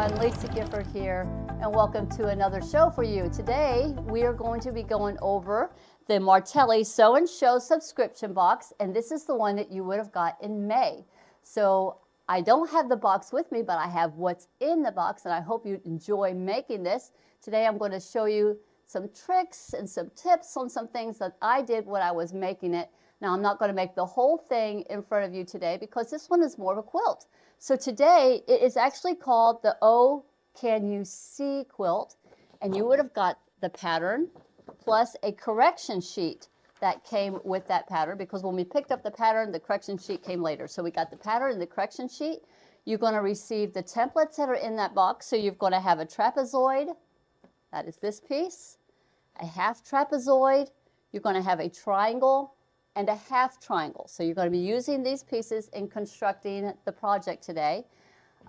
everyone, Lisa Gifford here, and welcome to another show for you. Today, we are going to be going over the Martelli Sew and Show subscription box, and this is the one that you would have got in May. So I don't have the box with me, but I have what's in the box, and I hope you enjoy making this. Today, I'm going to show you some tricks and some tips on some things that I did when I was making it. Now, I'm not going to make the whole thing in front of you today because this one is more of a quilt. So today, it is actually called the Oh, Can You See quilt, and you would have got the pattern plus a correction sheet that came with that pattern, because when we picked up the pattern, the correction sheet came later. So we got the pattern and the correction sheet. You're going to receive the templates that are in that box. So you're going to have a trapezoid, that is this piece, a half trapezoid, you're going to have a triangle, and a half triangle. So you're going to be using these pieces in constructing the project today.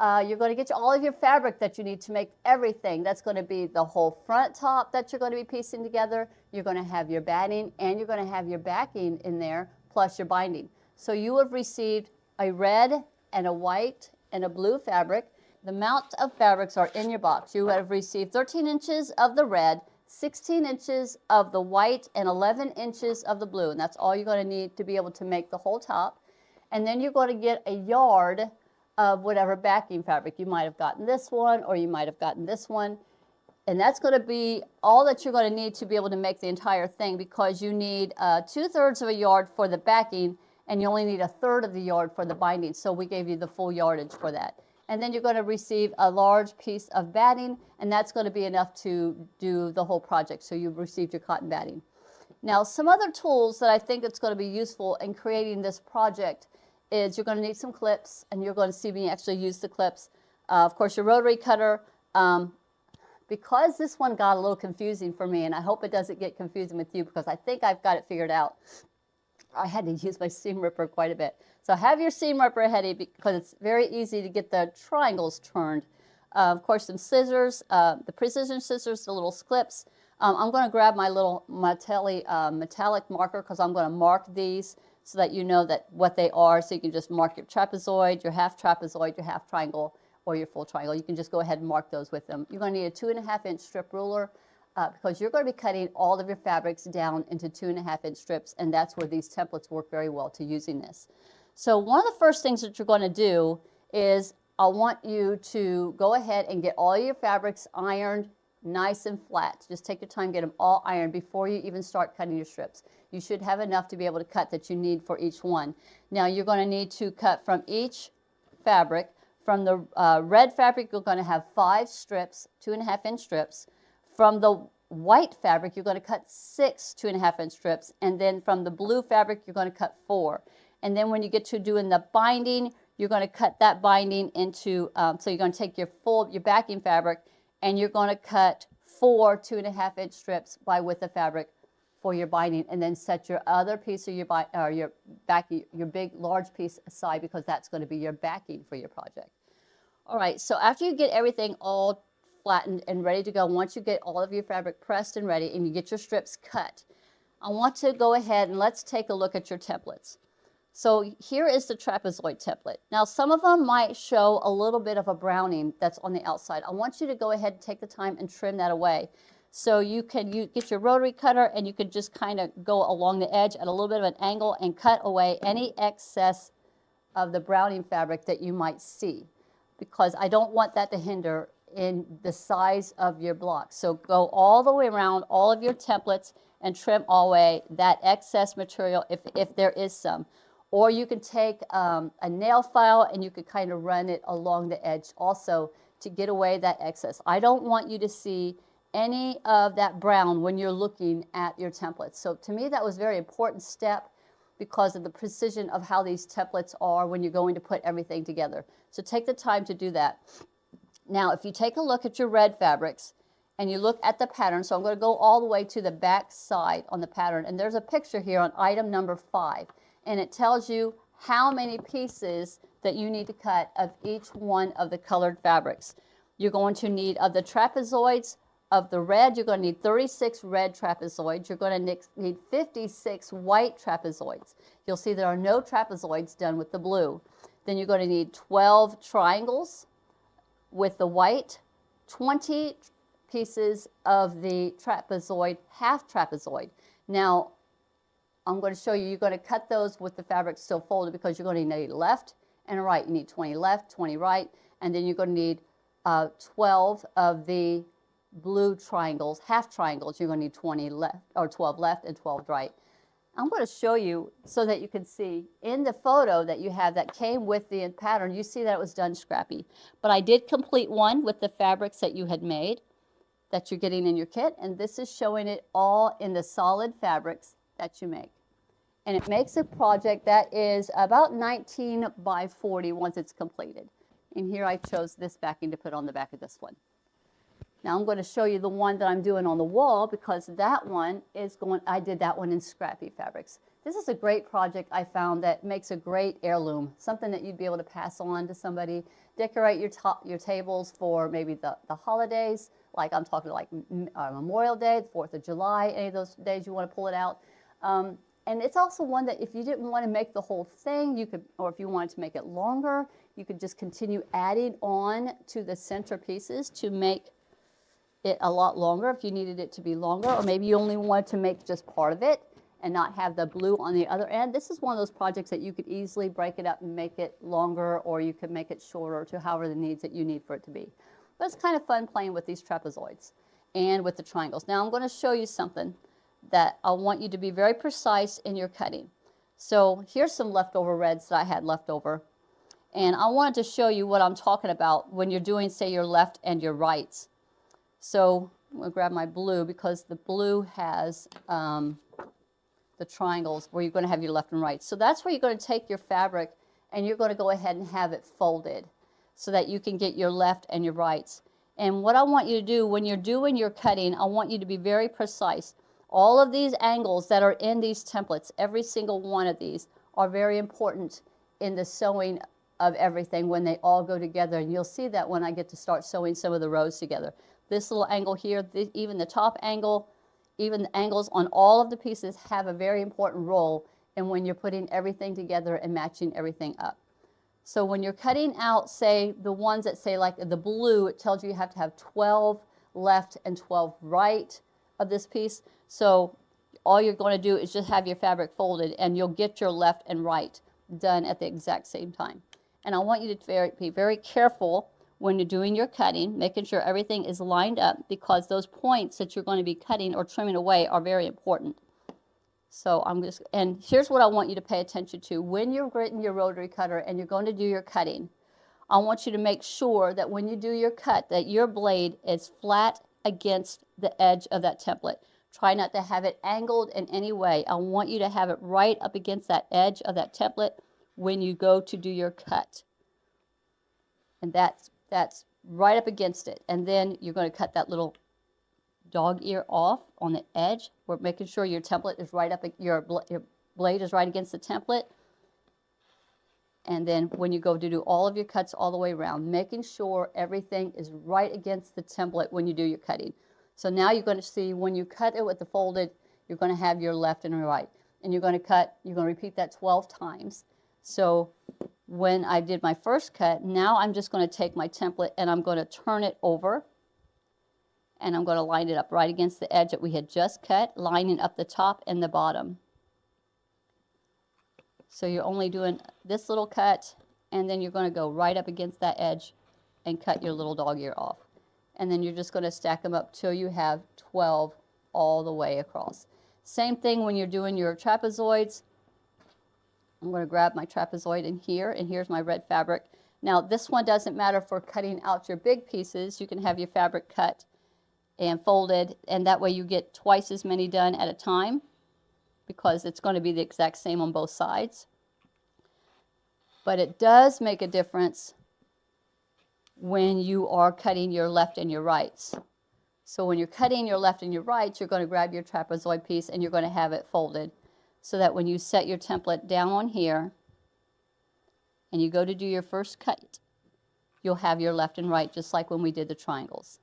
You're going to get all of your fabric that you need to make everything. That's going to be the whole front top that you're going to be piecing together. You're going to have your batting, and you're going to have your backing in there, plus your binding. So you have received a red and a white and a blue fabric. The amount of fabrics are in your box. You have received 13 inches of the red, 16 inches of the white, and 11 inches of the blue. And that's all you're going to need to be able to make the whole top. And then you're going to get a yard of whatever backing fabric. You might have gotten this one, or you might have gotten this one. And that's going to be all that you're going to need to be able to make the entire thing, because you need 2/3 of a yard for the backing, and you only need 1/3 of the yard for the binding. So we gave you the full yardage for that. And then you're going to receive a large piece of batting, and that's going to be enough to do the whole project. So you've received your cotton batting. Now, some other tools that I think it's going to be useful in creating this project is you're going to need some clips, and you're going to see me actually use the clips. Of course, your rotary cutter. Because this one got a little confusing for me, and I hope it doesn't get confusing with you, because I think I've got it figured out. I had to use my seam ripper quite a bit. So have your seam ripper handy, because it's very easy to get the triangles turned. Of course, some scissors, the precision scissors, the little clips. I'm going to grab my little Martelli metallic marker, because I'm going to mark these so that you know that what they are. So you can just mark your trapezoid, your half triangle, or your full triangle. You can just go ahead and mark those with them. You're going to need a 2.5-inch strip ruler, because you're going to be cutting all of your fabrics down into 2.5-inch strips, and that's where these templates work very well to using this. So one of the first things that you're going to do is I want you to go ahead and get all your fabrics ironed nice and flat. Just take your time, get them all ironed before you even start cutting your strips. You should have enough to be able to cut that you need for each one. Now you're going to need to cut from each fabric. From the red fabric, you're going to have 5 strips, 2.5-inch strips. From the white fabric, you're going to cut 6 2.5-inch strips. And then from the blue fabric, you're going to cut 4. And then when you get to doing the binding, you're going to cut that binding into, so you're going to take your backing fabric, and you're going to cut 4 2.5-inch strips by width of fabric for your binding, and then set your other piece of your backing, your big, large piece aside, because that's going to be your backing for your project. All right, so after you get everything all flattened and ready to go, once you get all of your fabric pressed and ready, and you get your strips cut, I want to go ahead and let's take a look at your templates. So here is the trapezoid template. Now, some of them might show a little bit of a browning that's on the outside. I want you to go ahead and take the time and trim that away. So you get your rotary cutter, and you can just kind of go along the edge at a little bit of an angle and cut away any excess of the browning fabric that you might see, because I don't want that to hinder in the size of your block. So go all the way around all of your templates and trim away that excess material if there is some. Or you can take a nail file, and you could kind of run it along the edge also to get away that excess. I don't want you to see any of that brown when you're looking at your templates. So to me, that was a very important step, because of the precision of how these templates are when you're going to put everything together. So take the time to do that. Now, if you take a look at your red fabrics and you look at the pattern, so I'm going to go all the way to the back side on the pattern, and there's a picture here on item number 5, and it tells you how many pieces that you need to cut of each one of the colored fabrics. You're going to need, of the trapezoids, of the red, you're going to need 36 red trapezoids. You're going to need 56 white trapezoids. You'll see there are no trapezoids done with the blue. Then you're going to need 12 triangles, with the white, 20 pieces of the trapezoid, half trapezoid. Now, I'm going to show you, you're going to cut those with the fabric still folded because you're going to need left and right. You need 20 left, 20 right, and then you're going to need 12 of the blue triangles, half triangles. You're going to need 20 left, or 12 left and 12 right. I'm going to show you so that you can see in the photo that you have that came with the pattern, you see that it was done scrappy. But I did complete one with the fabrics that you had made that you're getting in your kit, and this is showing it all in the solid fabrics that you make. And it makes a project that is about 19 by 40 once it's completed. And here I chose this backing to put on the back of this one. Now I'm going to show you the one that I'm doing on the wall because that one is I did that one in scrappy fabrics. This is a great project I found that makes a great heirloom, something that you'd be able to pass on to somebody, decorate your tables for maybe the holidays, like I'm talking like Memorial Day, the 4th of July, any of those days you want to pull it out. And it's also one that if you didn't want to make the whole thing, you could, or if you wanted to make it longer, you could just continue adding on to the center pieces to make it a lot longer if you needed it to be longer, or maybe you only wanted to make just part of it and not have the blue on the other end. This is one of those projects that you could easily break it up and make it longer, or you could make it shorter to however the needs that you need for it to be. But it's kind of fun playing with these trapezoids and with the triangles. Now I'm going to show you something that I want you to be very precise in your cutting. So here's some leftover reds that I had left over. And I wanted to show you what I'm talking about when you're doing, say, your left and your rights. So I'm going to grab my blue because the blue has the triangles where you're going to have your left and right. So that's where you're going to take your fabric and you're going to go ahead and have it folded so that you can get your left and your rights. And what I want you to do when you're doing your cutting, I want you to be very precise. All of these angles that are in these templates, every single one of these, are very important in the sewing of everything when they all go together. And you'll see that when I get to start sewing some of the rows together. This little angle here, even the top angle, even the angles on all of the pieces have a very important role in when you're putting everything together and matching everything up. So when you're cutting out, say, the ones that say like the blue, it tells you have to have 12 left and 12 right of this piece. So all you're going to do is just have your fabric folded and you'll get your left and right done at the exact same time. And I want you to be very careful when you're doing your cutting, making sure everything is lined up because those points that you're going to be cutting or trimming away are very important. So and here's what I want you to pay attention to. When you're gritting your rotary cutter and you're going to do your cutting, I want you to make sure that when you do your cut that your blade is flat against the edge of that template. Try not to have it angled in any way. I want you to have it right up against that edge of that template when you go to do your cut. And that's right up against it. And then you're going to cut that little dog ear off on the edge. We're making sure your template is right up, your blade is right against the template. And then when you go to do all of your cuts all the way around, making sure everything is right against the template when you do your cutting. So now you're going to see when you cut it with the folded, you're going to have your left and right. And you're going to repeat that 12 times. So when I did my first cut, now I'm just going to take my template and I'm going to turn it over. And I'm going to line it up right against the edge that we had just cut, lining up the top and the bottom. So you're only doing this little cut, and then you're going to go right up against that edge and cut your little dog ear off. And then you're just going to stack them up till you have 12 all the way across. Same thing when you're doing your trapezoids. I'm going to grab my trapezoid in here, and here's my red fabric. Now this one doesn't matter for cutting out your big pieces. You can have your fabric cut and folded, and that way you get twice as many done at a time because it's going to be the exact same on both sides. But it does make a difference when you are cutting your left and your rights. So when you're cutting your left and your rights, you're going to grab your trapezoid piece and you're going to have it folded so that when you set your template down on here and you go to do your first cut, you'll have your left and right just like when we did the triangles.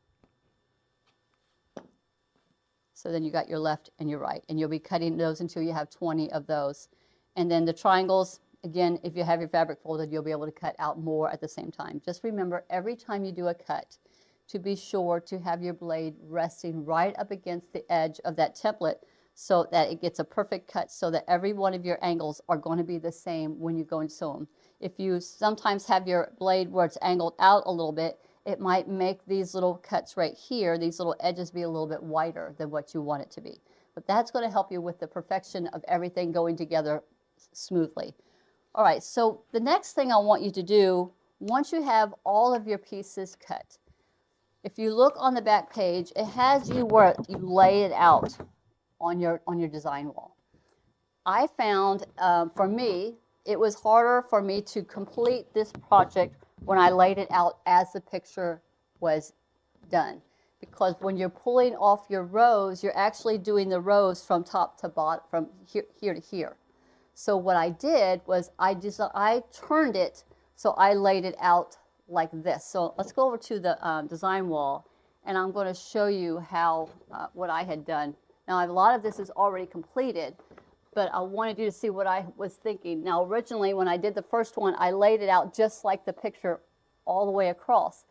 So then you got your left and your right, and you'll be cutting those until you have 20 of those. And then the triangles, Again, if you have your fabric folded, you'll be able to cut out more at the same time. Just remember, every time you do a cut, to be sure to have your blade resting right up against the edge of that template so that it gets a perfect cut, so that every one of your angles are going to be the same when you go and sew them. If you sometimes have your blade where it's angled out a little bit, it might make these little cuts right here, these little edges, be a little bit wider than what you want it to be. But that's going to help you with the perfection of everything going together smoothly. All right, so the next thing I want you to do, once you have all of your pieces cut, if you look on the back page, it has you where you lay it out on your design wall. I found, for me, it was harder for me to complete this project when I laid it out as the picture was done. Because when you're pulling off your rows, you're actually doing the rows from top to bottom, from here to here. So what I did was I turned it, so I laid it out like this. So let's go over to the design wall, and I'm going to show you how what I had done. Now, a lot of this is already completed, but I wanted you to see what I was thinking. Now, originally, when I did the first one, I laid it out just like the picture all the way across.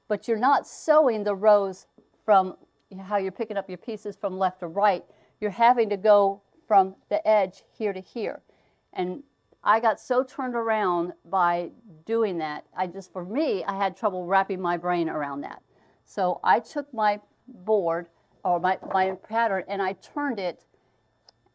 But you're not sewing the rows from how you're picking up your pieces from left to right. You're having to go from the edge here to here. And I got so turned around by doing that. For me, I had trouble wrapping my brain around that. So I took my board, or my pattern, and I turned it,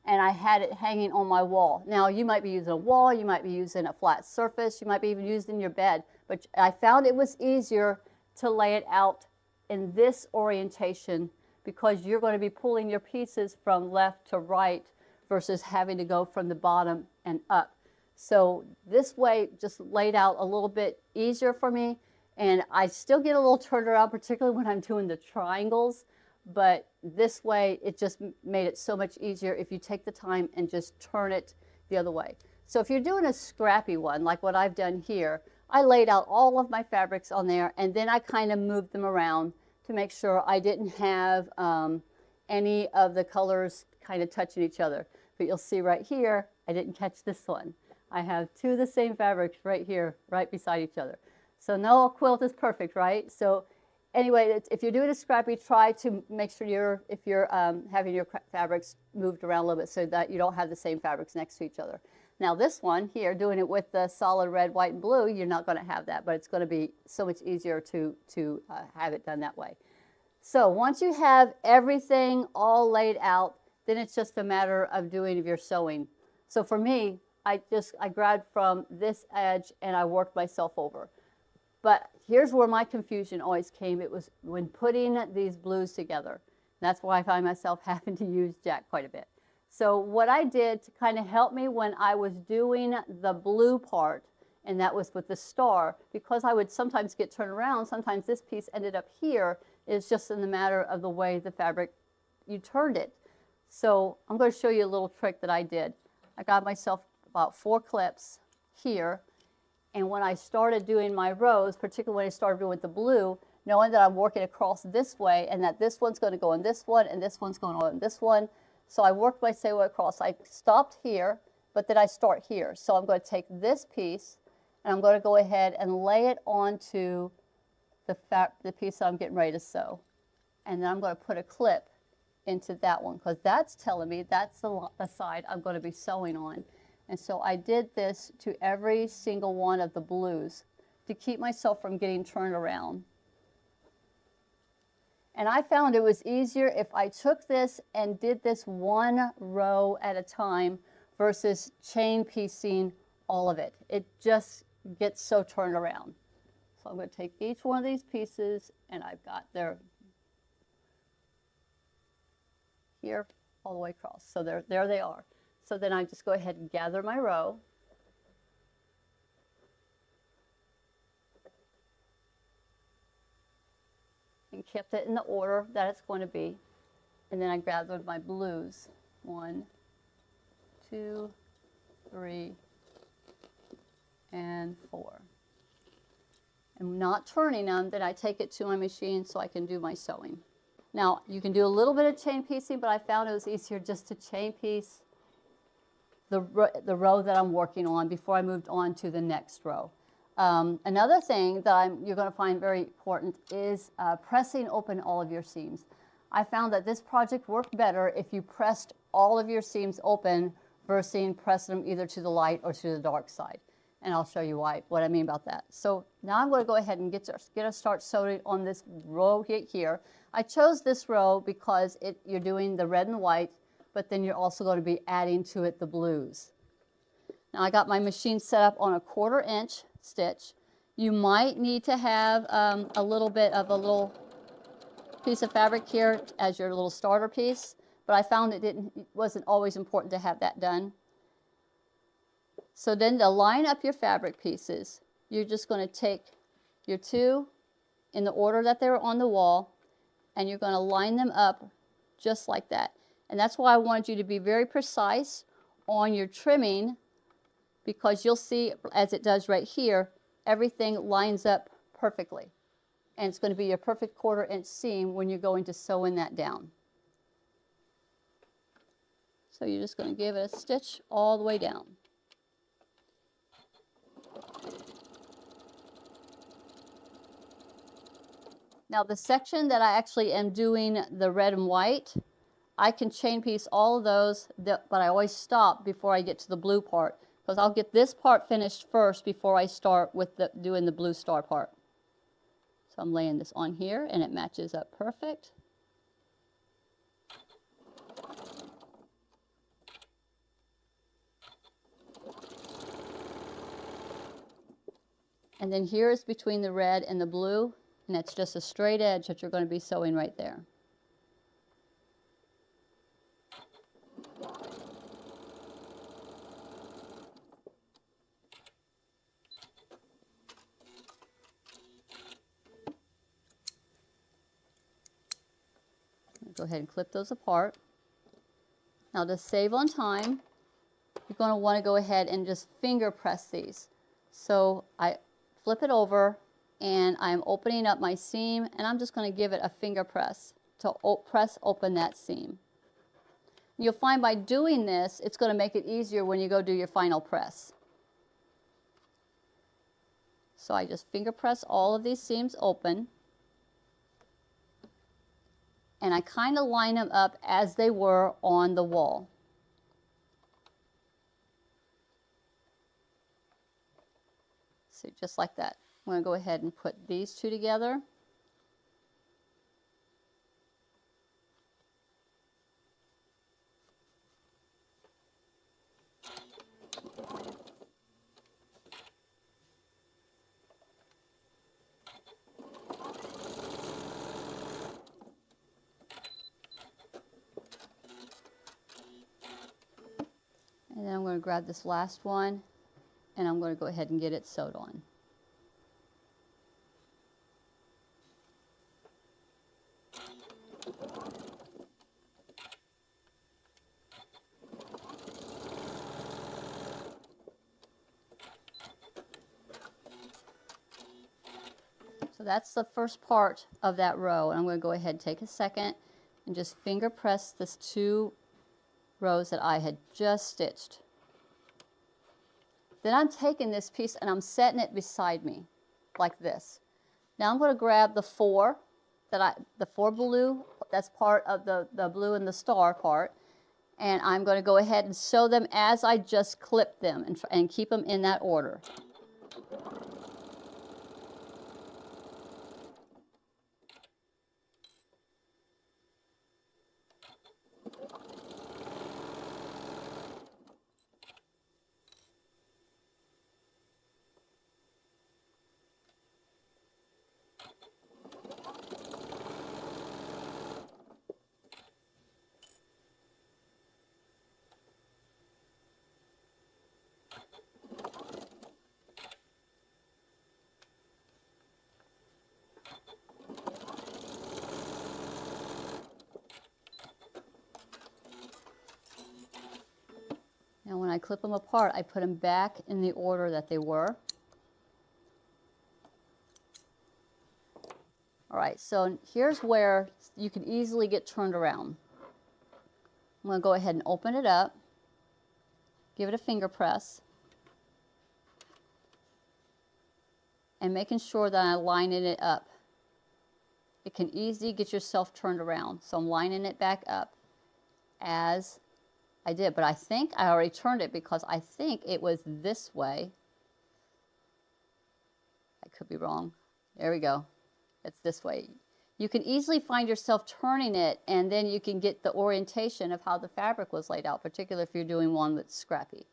and I had it hanging on my wall. Now, you might be using a wall, you might be using a flat surface, you might be even using your bed, but I found it was easier to lay it out in this orientation because you're going to be pulling your pieces from left to right versus having to go from the bottom and up. So this way just laid out a little bit easier for me, and I still get a little turned around, particularly when I'm doing the triangles, but this way it just made it so much easier if you take the time and just turn it the other way. So if you're doing a scrappy one, like what I've done here, I laid out all of my fabrics on there, and then I kind of moved them around to make sure I didn't have any of the colors kind of touching each other. But you'll see right here, I didn't catch this one. I have two of the same fabrics right here, right beside each other. So no quilt is perfect, right? So anyway, if you're doing a scrappy, try to make sure if you're having your fabrics moved around a little bit so that you don't have the same fabrics next to each other. Now this one here, doing it with the solid red, white, and blue, you're not going to have that, but it's going to be so much easier to have it done that way. So once you have everything all laid out, then it's just a matter of doing your sewing. So for me, I grabbed from this edge and I worked myself over. But here's where my confusion always came. It was when putting these blues together. That's why I find myself having to use Jack quite a bit. So what I did to kind of help me when I was doing the blue part, and that was with the star, because I would sometimes get turned around, sometimes this piece ended up here, it's just in the matter of the way the fabric, you turned it. So I'm going to show you a little trick that I did. I got myself about 4 clips here, and when I started doing my rows, particularly when I started doing the blue, knowing that I'm working across this way and that this one's going to go in this one and this one's going on this one, so I worked my way across. I stopped here, but then I start here. So I'm going to take this piece and I'm going to go ahead and lay it onto the piece that I'm getting ready to sew. And then I'm going to put a clip into that one because that's telling me that's the side I'm going to be sewing on. And so I did this to every single one of the blues to keep myself from getting turned around. And I found it was easier if I took this and did this one row at a time versus chain piecing all of it. It just gets so turned around. So I'm going to take each one of these pieces, and I've got their here all the way across. So there they are. So then I just go ahead and gather my row. And kept it in the order that it's going to be. And then I gathered my blues. 1, 2, 3, and 4. I'm not turning them, then I take it to my machine so I can do my sewing. Now, you can do a little bit of chain piecing, but I found it was easier just to chain piece the row that I'm working on before I moved on to the next row. Another thing that you're going to find very important is pressing open all of your seams. I found that this project worked better if you pressed all of your seams open versus pressing them either to the light or to the dark side. And I'll show you what I mean about that. So now I'm going to go ahead and get a start sewing on this row here. I chose this row because you're doing the red and white, but then you're also going to be adding to it the blues. Now I got my machine set up on a 1/4 inch stitch. You might need to have a little bit of a little piece of fabric here as your little starter piece, but I found it wasn't always important to have that done. So then to line up your fabric pieces, you're just going to take your two in the order that they're on the wall, and you're going to line them up just like that. And that's why I wanted you to be very precise on your trimming, because you'll see, as it does right here, everything lines up perfectly. And it's going to be your perfect 1/4 inch seam when you're going to sew in that down. So you're just going to give it a stitch all the way down. Now the section that I actually am doing the red and white, I can chain piece all of those, but I always stop before I get to the blue part, because I'll get this part finished first before I start with doing the blue star part. So I'm laying this on here and it matches up perfect. And then here is between the red and the blue, and that's just a straight edge that you're going to be sewing right there. Go ahead and clip those apart. Now to save on time, you're going to want to go ahead and just finger press these. So I flip it over and I'm opening up my seam, and I'm just going to give it a finger press to press open that seam. You'll find by doing this, it's going to make it easier when you go do your final press. So I just finger press all of these seams open, and I kind of line them up as they were on the wall. So just like that. I'm going to go ahead and put these two together. And then I'm going to grab this last one, and I'm going to go ahead and get it sewed on. So that's the first part of that row. And I'm going to go ahead and take a second and just finger press this two rows that I had just stitched. Then I'm taking this piece and I'm setting it beside me like this. Now I'm going to grab the four blue, that's part of the blue and the star part, and I'm going to go ahead and sew them as I just clipped them and keep them in that order. Now when I clip them apart, I put them back in the order that they were. All right, so here's where you can easily get turned around. I'm going to go ahead and open it up. Give it a finger press. And making sure that I'm lining it up. It can easily get yourself turned around. So I'm lining it back up as I did. But I think I already turned it because I think it was this way. I could be wrong. There we go. It's this way. You can easily find yourself turning it, and then you can get the orientation of how the fabric was laid out, particularly if you're doing one that's scrappy.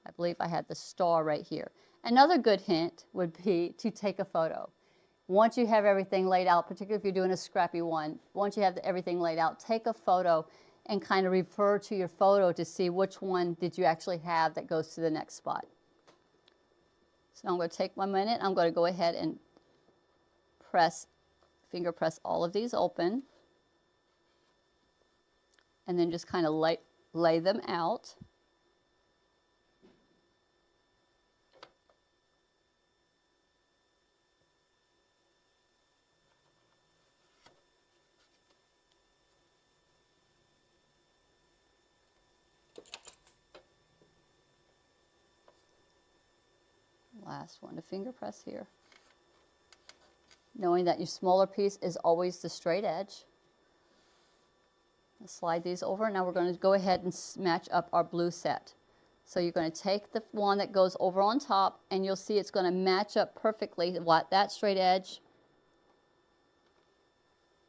I believe I had the star right here. Another good hint would be to take a photo. Once you have everything laid out, particularly if you're doing a scrappy one, once you have everything laid out, take a photo and kind of refer to your photo to see which one did you actually have that goes to the next spot. So I'm going to take 1 minute. I'm going to go ahead and finger press all of these open. And then just kind of lay them out. Last one to finger press here. Knowing that your smaller piece is always the straight edge. Let's slide these over. Now we're going to go ahead and match up our blue set. So you're going to take the one that goes over on top, and you'll see it's going to match up perfectly that straight edge.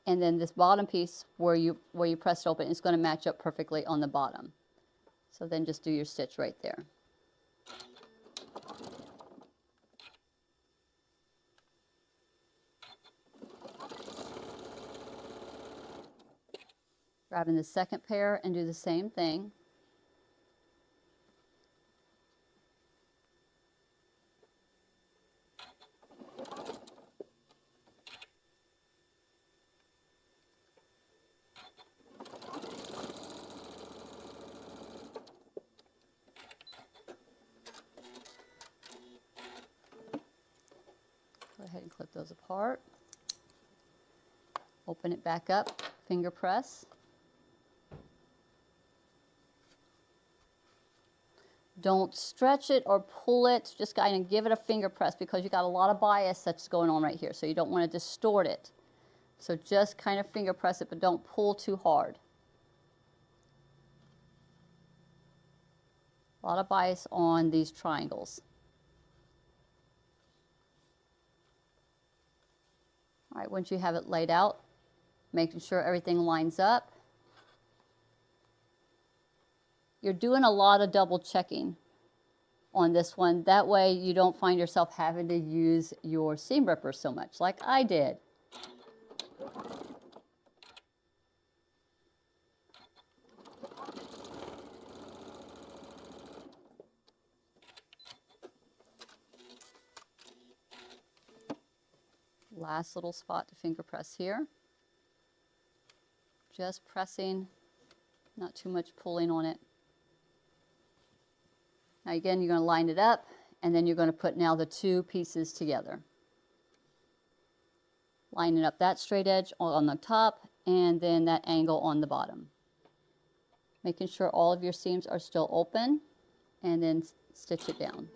And then this bottom piece where you press it open is going to match up perfectly on the bottom. So then just do your stitch right there. Grabbing the second pair and do the same thing. Go ahead and clip those apart. Open it back up, finger press. Don't stretch it or pull it, just kind of give it a finger press because you got a lot of bias that's going on right here, so you don't want to distort it. So just kind of finger press it, but don't pull too hard. A lot of bias on these triangles. All right, once you have it laid out, making sure everything lines up. You're doing a lot of double checking on this one. That way you don't find yourself having to use your seam ripper so much like I did. Last little spot to finger press here. Just pressing, not too much pulling on it. Now again, you're going to line it up, and then you're going to put now the two pieces together. Lining up that straight edge on the top, and then that angle on the bottom. Making sure all of your seams are still open, and then stitch it down.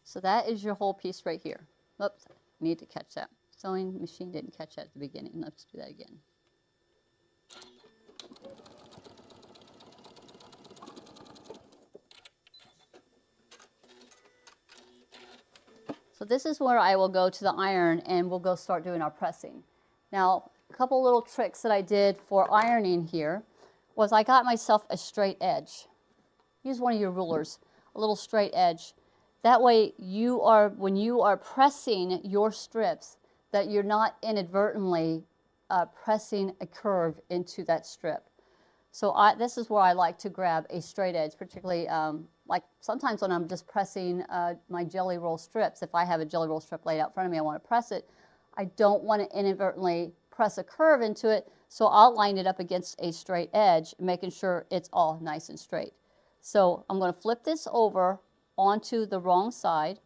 So that is your whole piece right here. Oops, I need to catch that. Sewing machine didn't catch that at the beginning. Let's do that again. So this is where I will go to the iron and we'll go start doing our pressing. Now, a couple little tricks that I did for ironing here was I got myself a straight edge. Use one of your rulers, a little straight edge. That way when you are pressing your strips, that you're not inadvertently pressing a curve into that strip. So this is where I like to grab a straight edge, particularly like sometimes when I'm just pressing my jelly roll strips. If I have a jelly roll strip laid out in front of me, I want to press it. I don't want to inadvertently press a curve into it, so I'll line it up against a straight edge, making sure it's all nice and straight. So I'm going to flip this over onto the wrong side.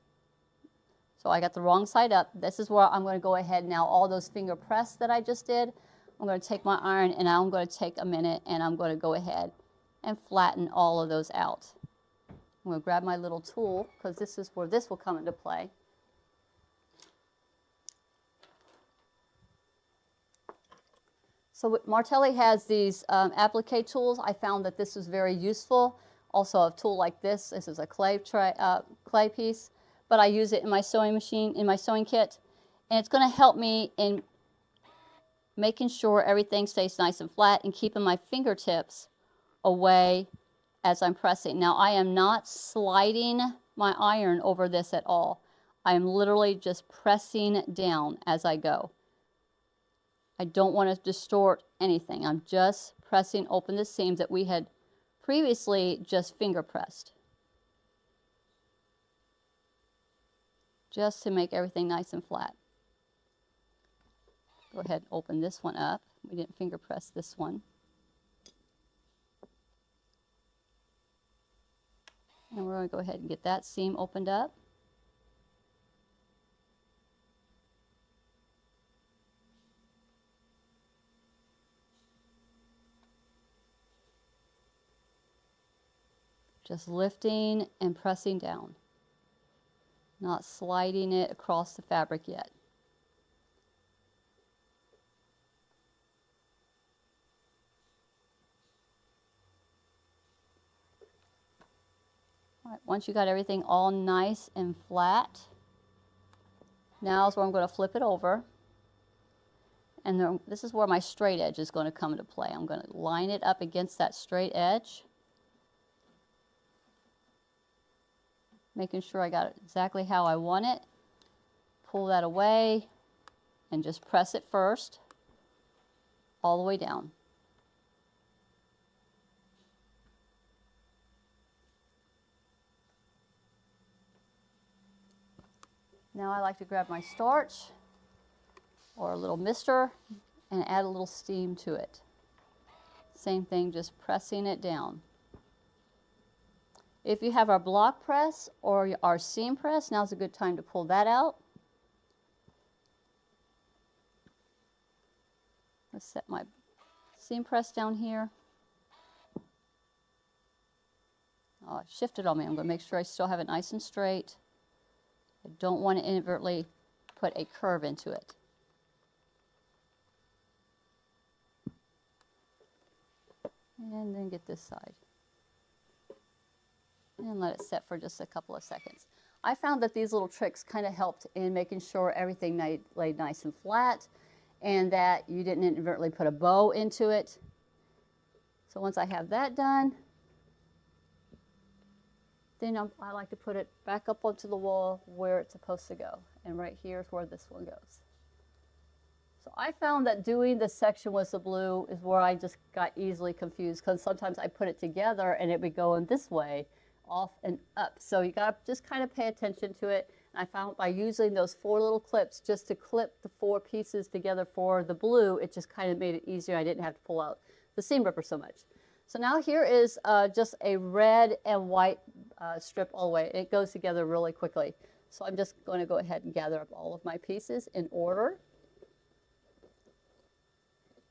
So I got the wrong side up. This is where I'm going to go ahead now. All those finger press that I just did, I'm going to take my iron and I'm going to take a minute and I'm going to go ahead and flatten all of those out. I'm going to grab my little tool because this is where this will come into play. So Martelli has these applique tools. I found that this was very useful. Also a tool like this. This is a clay piece, but I use it in my sewing machine, in my sewing kit. And it's going to help me in making sure everything stays nice and flat and keeping my fingertips away as I'm pressing. Now I am not sliding my iron over this at all. I am literally just pressing down as I go. I don't want to distort anything. I'm just pressing open the seams that we had previously just finger pressed. Just to make everything nice and flat. Go ahead and open this one up. We didn't finger press this one. And we're going to go ahead and get that seam opened up. Just lifting and pressing down. Not sliding it across the fabric yet. All right, once you got everything all nice and flat, now is where I'm going to flip it over. And then this is where my straight edge is going to come into play. I'm going to line it up against that straight edge. Making sure I got it exactly how I want it. Pull that away and just press it first all the way down. Now I like to grab my starch or a little mister and add a little steam to it. Same thing, just pressing it down. If you have our block press or our seam press, now's a good time to pull that out. Let's set my seam press down here. Oh, it shifted on me. I'm going to make sure I still have it nice and straight. I don't want to inadvertently put a curve into it. And then get this side. And let it set for just a couple of seconds. I found that these little tricks kind of helped in making sure everything laid nice and flat and that you didn't inadvertently put a bow into it. So once I have that done, then I like to put it back up onto the wall where it's supposed to go. And right here is where this one goes. So I found that doing the section with the blue is where I just got easily confused because sometimes I put it together and it would go in this way, off and up. So you got to just kind of pay attention to it. And I found by using those 4 little clips just to clip the 4 pieces together for the blue, it just kind of made it easier. I didn't have to pull out the seam ripper so much. So now here is just a red and white strip all the way. It goes together really quickly. So I'm just going to go ahead and gather up all of my pieces in order.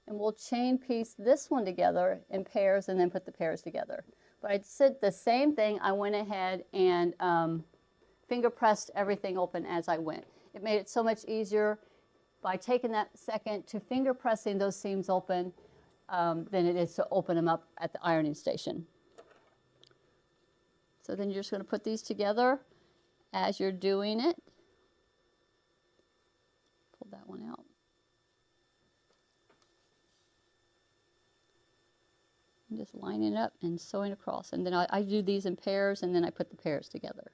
And we'll chain piece this one together in pairs and then put the pairs together. But I did the same thing. I went ahead and finger pressed everything open as I went. It made it so much easier by taking that second to finger pressing those seams open than it is to open them up at the ironing station. So then you're just going to put these together as you're doing it. Pull that one out. Just lining it up and sewing across. And then I do these in pairs and then I put the pairs together.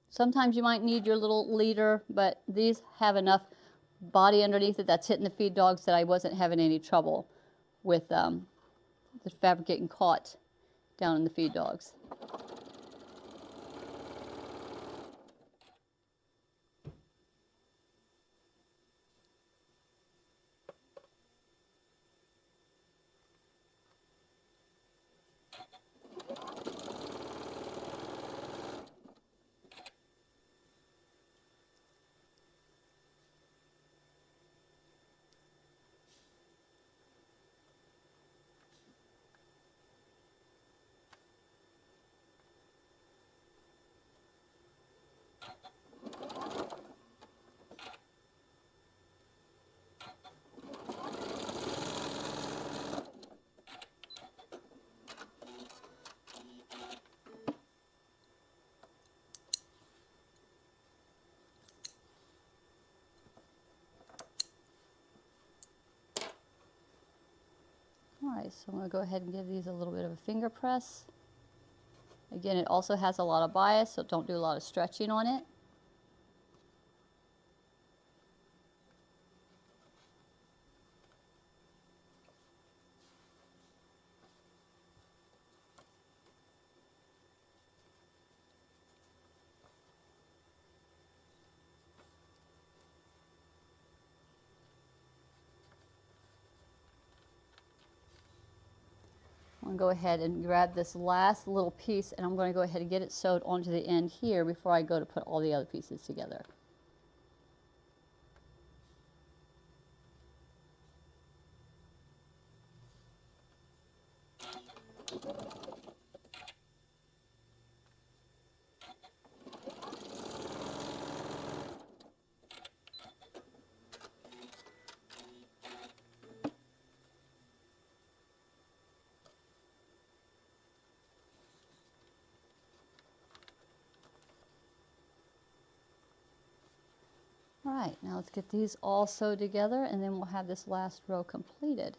Sometimes you might need your little leader, but these have enough body underneath it that's hitting the feed dogs that I wasn't having any trouble with the fabric getting caught down in the feed dogs. so I'm going to go ahead and give these a little bit of a finger press. Again, it also has a lot of bias, so don't do a lot of stretching on it. I'm going to go ahead and grab this last little piece, and I'm going to go ahead and get it sewed onto the end here before I go to put all the other pieces together. All right, now let's get these all sewed together, and then we'll have this last row completed.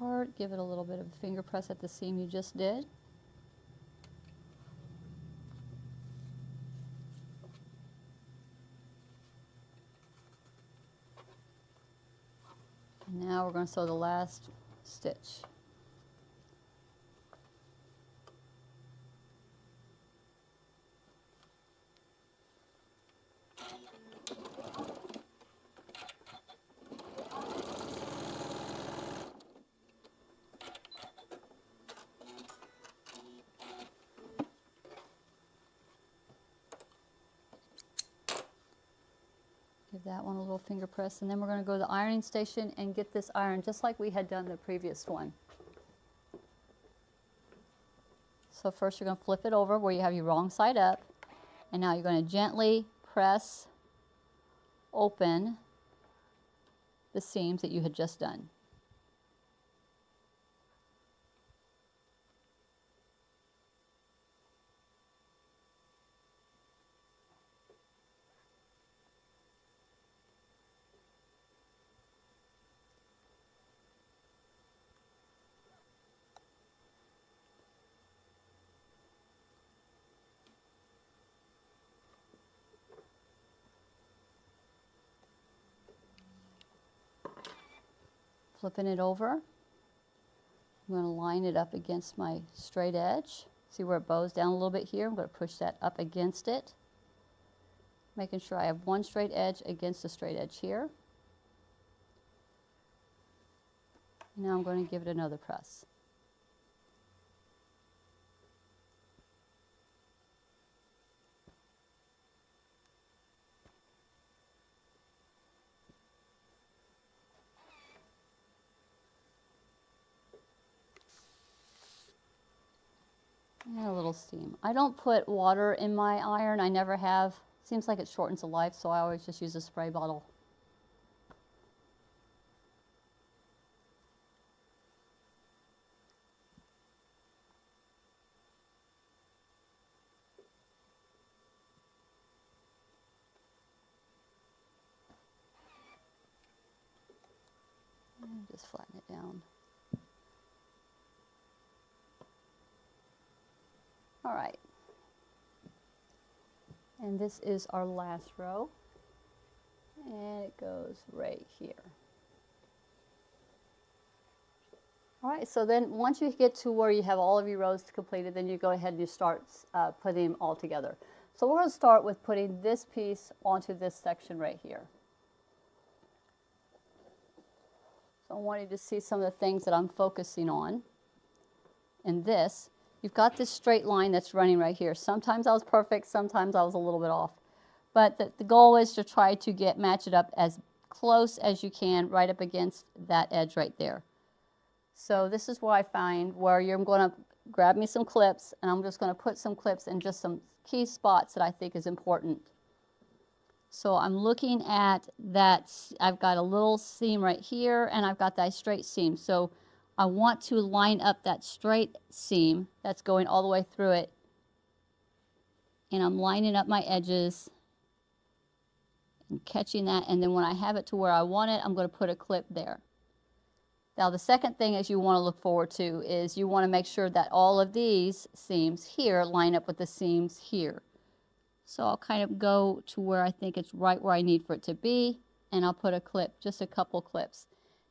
Apart, give it a little bit of a finger press at the seam you just did. And now we're going to sew the last stitch. Give that one a little finger press, and then we're going to go to the ironing station and get this ironed just like we had done the previous one. So first you're going to flip it over where you have your wrong side up, and now you're going to gently press open the seams that you had just done. Flipping it over, I'm going to line it up against my straight edge. See where it bows down a little bit here? I'm going to push that up against it, making sure I have one straight edge against the straight edge here. Now I'm going to give it another press. And a little steam. I don't put water in my iron. I never have. Seems like it shortens the life, so I always just use a spray bottle. And just flatten it down. All right, and this is our last row, and it goes right here. All right, so then once you get to where you have all of your rows completed, then you go ahead and you start putting them all together. So we're going to start with putting this piece onto this section right here. So I want you to see some of the things that I'm focusing on. In this, you've got this straight line that's running right here. Sometimes I was perfect, sometimes I was a little bit off. But the goal is to try to match it up as close as you can right up against that edge right there. So this is where I find where you're going to grab me some clips, and I'm just going to put some clips in just some key spots that I think is important. So I'm looking at that, I've got a little seam right here, and I've got that straight seam. So I want to line up that straight seam that's going all the way through it. And I'm lining up my edges and catching that, and then when I have it to where I want it, I'm going to put a clip there. Now the second thing is you want to look forward to is you want to make sure that all of these seams here line up with the seams here. So I'll kind of go to where I think it's right where I need for it to be, and I'll put a clip, just a couple clips.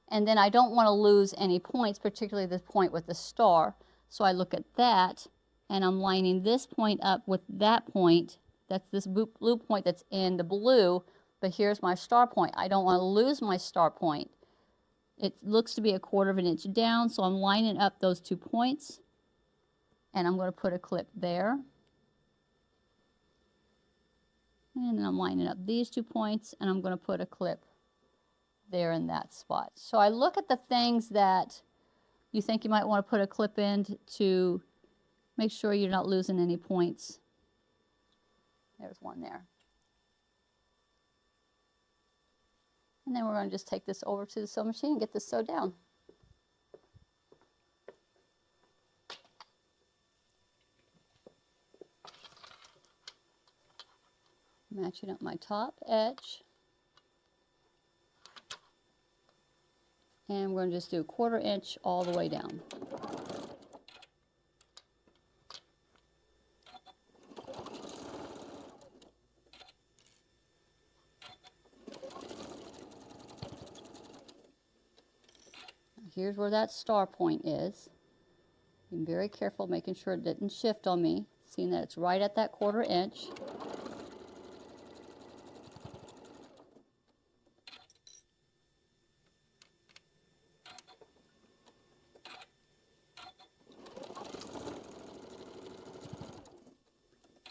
And then I don't want to lose any points, particularly this point with the star. So I look at that, and I'm lining this point up with that point. That's this blue point that's in the blue, but here's my star point. I don't want to lose my star point. It looks to be 1/4 of an inch down, so I'm lining up those 2 points, and I'm going to put a clip there. And then I'm lining up these 2 points, and I'm going to put a clip there in that spot. So I look at the things that you think you might want to put a clip in to make sure you're not losing any points. There's one there. And then we're going to just take this over to the sewing machine and get this sewed down. Matching up my top edge. And we're going to just do 1/4 inch all the way down. Here's where that star point is. Being very careful, making sure it didn't shift on me, seeing that it's right at that 1/4 inch.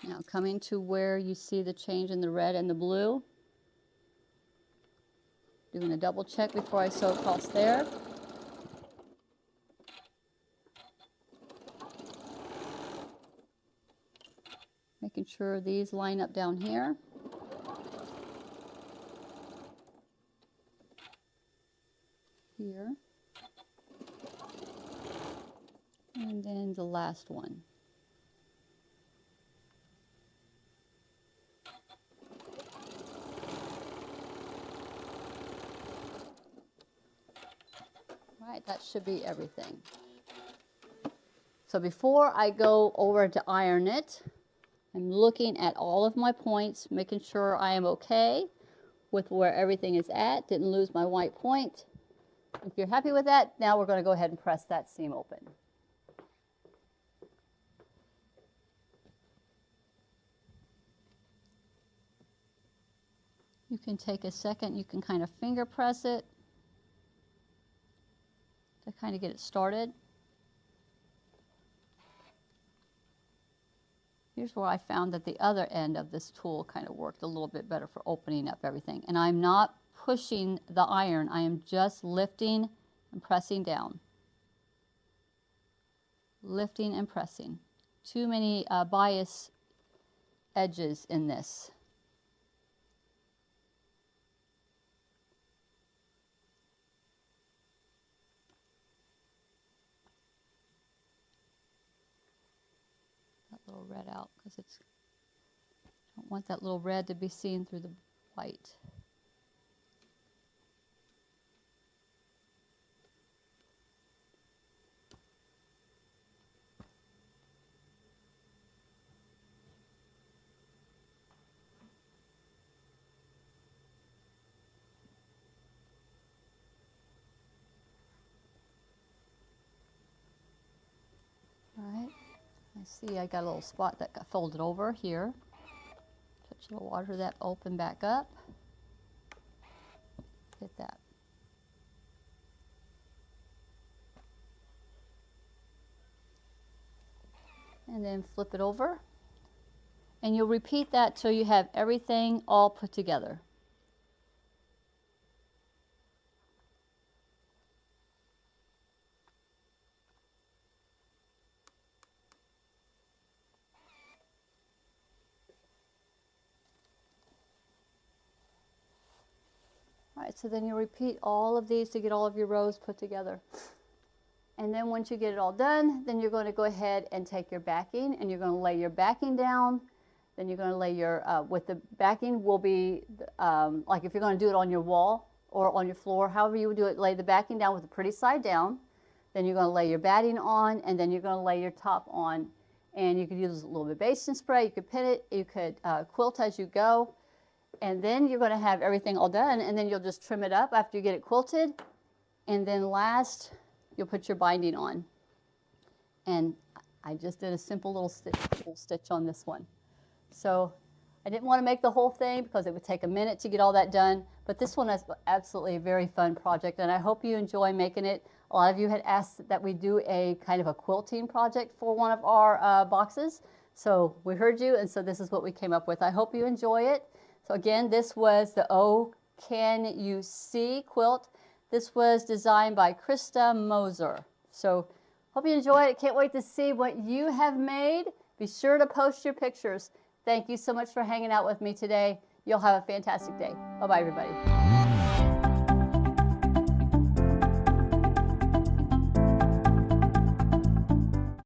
Now coming to where you see the change in the red and the blue. Doing a double check before I sew across there. Making sure these line up down here. Here. And then the last one. Right, that should be everything. So before I go over to iron it, I'm looking at all of my points, making sure I am okay with where everything is at. Didn't lose my white point. If you're happy with that, now we're going to go ahead and press that seam open. You can take a second, you can kind of finger press it to kind of get it started. Here's where I found that the other end of this tool kind of worked a little bit better for opening up everything. And I'm not pushing the iron, I am just lifting and pressing down. Lifting and pressing. Too many bias edges in this. Little red out because it's don't want that little red to be seen through the white. All right. I see I got a little spot that got folded over here. Touch a little water, that open back up. Get that. And then flip it over. And you'll repeat that till you have everything all put together. All right, so then you repeat all of these to get all of your rows put together. And then once you get it all done, then you're going to go ahead and take your backing and you're going to lay your backing down. Then you're going to lay your, with the backing will be, like if you're going to do it on your wall or on your floor, however you would do it, lay the backing down with the pretty side down. Then you're going to lay your batting on, and then you're going to lay your top on. And you could use a little bit of basting spray, you could pin it, you could quilt as you go. And then you're going to have everything all done, and then you'll just trim it up after you get it quilted. And then last, you'll put your binding on. And I just did a simple little stitch on this one. So I didn't want to make the whole thing because it would take a minute to get all that done. But this one is absolutely a very fun project, and I hope you enjoy making it. A lot of you had asked that we do a kind of a quilting project for one of our boxes. So we heard you, and so this is what we came up with. I hope you enjoy it. So again, this was the Oh Can You See quilt. This was designed by Krista Moser. So hope you enjoy it. Can't wait to see what you have made. Be sure to post your pictures. Thank you so much for hanging out with me today. You'll have a fantastic day. Bye-bye, everybody.